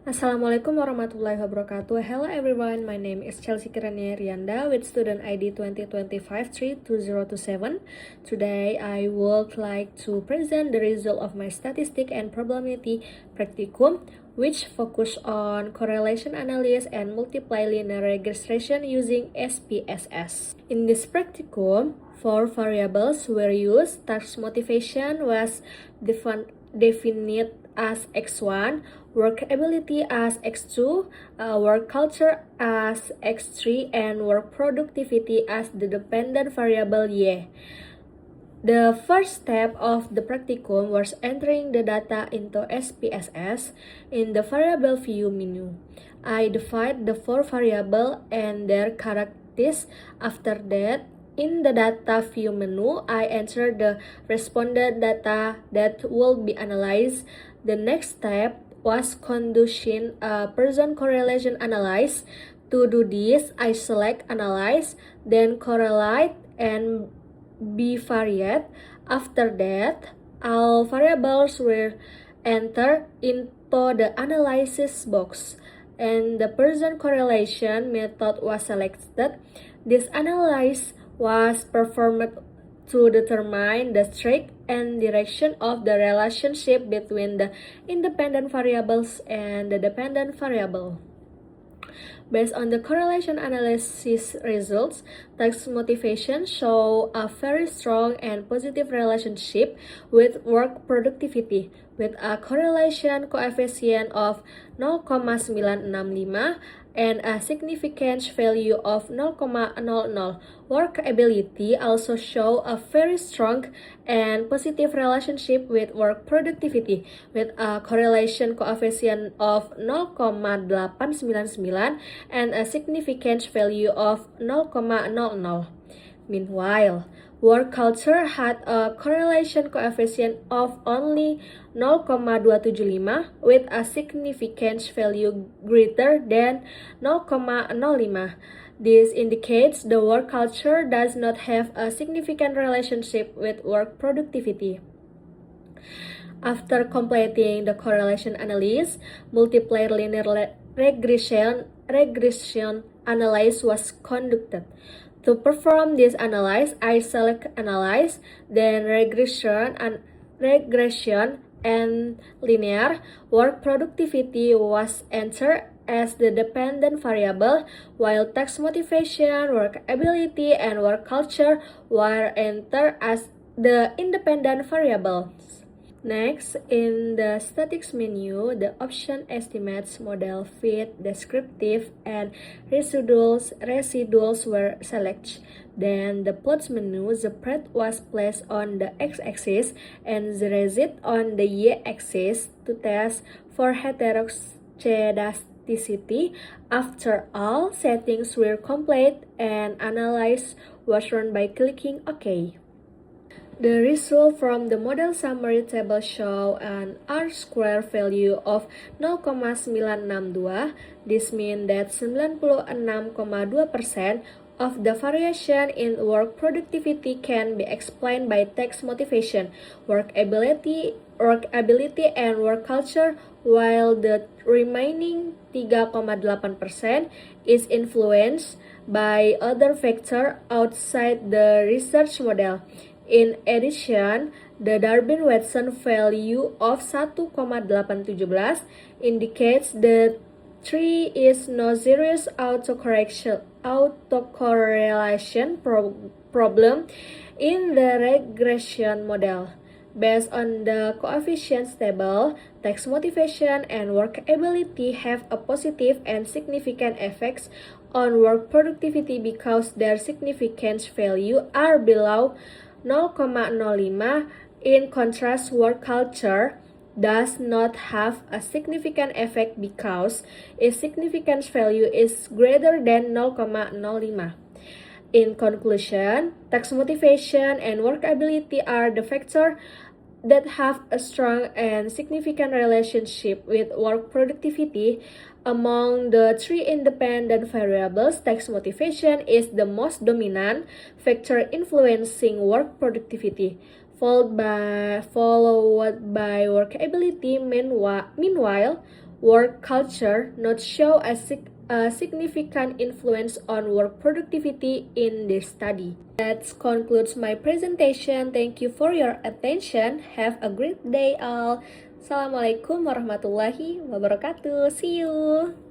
Assalamualaikum warahmatullahi wabarakatuh. Hello everyone, my name is Chelsea Kirania Rianda with student ID 2025-32027. Today I would like to present the result of my statistic and probability practicum, which focus on correlation analysis and multiply linear regression using SPSS. In this practicum, 4 variables were used. Task motivation was defined as X1, work ability as X2, work culture as X3, and work productivity as the dependent variable Y. The first step of the practicum was entering the data into SPSS in the variable view menu. I divide the 4 variables and their characteristics. After that, in the data view menu, I enter the responded data that will be analyzed. The next step was conducting a Pearson correlation analysis. To do this, I select analyze, then correlate, and bivariate. After that, all variables were entered into the analysis box, and the Pearson correlation method was selected. This analysis was performed to determine the strength and direction of the relationship between the independent variables and the dependent variable. Based on the correlation analysis results, task motivation show a very strong and positive relationship with work productivity, with a correlation coefficient of 0,965 and a significant value of 0,00. Work ability also show a very strong and positive relationship with work productivity, with a correlation coefficient of 0,899 and a significant value of 0,00. Meanwhile, work culture had a correlation coefficient of only 0,275 with a significant value greater than 0,05. This indicates the work culture does not have a significant relationship with work productivity. After completing the correlation analysis, multiplier linear regression analysis was conducted. To perform this analysis, I select analyze, then regression and linear. Work productivity was entered as the dependent variable, while task motivation, work ability, and work culture were entered as the independent variables. Next, in the statistics menu, the option estimates, model fit, descriptive, and residuals were selected. Then the plots menu, the spread was placed on the x-axis and the result on the y-axis to test for heteroscedasticity. After all settings were complete, and analysis was run by clicking OK. The result from the model summary table show an R-square value of 0,962. This means that 96,2% of the variation in work productivity can be explained by task motivation, work ability, and work culture, while the remaining 3,8% is influenced by other factors outside the research model. In addition, the Darwin-Watson value of 1,817 indicates that there is no serious autocorrelation problem in the regression model. Based on the coefficients table, task motivation and work ability have a positive and significant effects on work productivity because their significance value are below 0,05. In contrast, work culture does not have a significant effect because its significance value is greater than 0,05. In conclusion, task motivation and work ability are the factors that have a strong and significant relationship with work productivity. Among the 3 independent variables, task motivation is the most dominant factor influencing work productivity, followed by work ability. Meanwhile, work culture not show a significant influence on work productivity in this study. That concludes my presentation. Thank you for your attention. Have a great day all. Assalamualaikum warahmatullahi wabarakatuh. See you.